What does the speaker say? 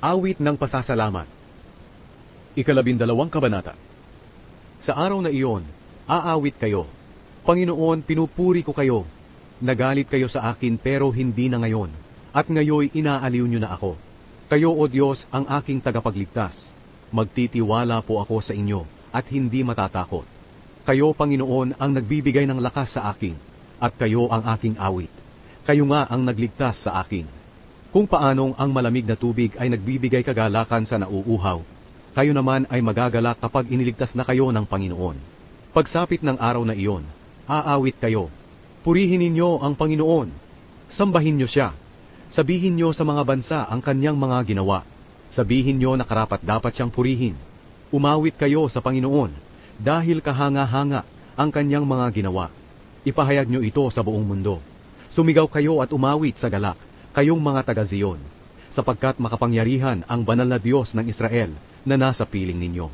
Awit ng pasasalamat. Ikalabindalawang kabanata. Sa araw na iyon, aawit kayo. Panginoon, pinupuri ko kayo. Nagalit kayo sa akin pero hindi na ngayon. At ngayoy inaaliw nyo na ako. Kayo, O Diyos, ang aking tagapagligtas. Magtitiwala po ako sa inyo at hindi matatakot. Kayo, Panginoon, ang nagbibigay ng lakas sa akin. At kayo ang aking awit. Kayo nga ang nagligtas sa akin. Kung paanong ang malamig na tubig ay nagbibigay kagalakan sa nauuhaw, kayo naman ay magagalak kapag iniligtas na kayo ng Panginoon. Pagsapit ng araw na iyon, aawit kayo. Purihin ninyo ang Panginoon. Sambahin nyo siya. Sabihin nyo sa mga bansa ang kanyang mga ginawa. Sabihin nyo na karapat-dapat siyang purihin. Umawit kayo sa Panginoon dahil kahanga-hanga ang kanyang mga ginawa. Ipahayag nyo ito sa buong mundo. Sumigaw kayo at umawit sa galak, kayong mga taga-Zion, sapagkat makapangyarihan ang banal na Diyos ng Israel na nasa piling ninyo.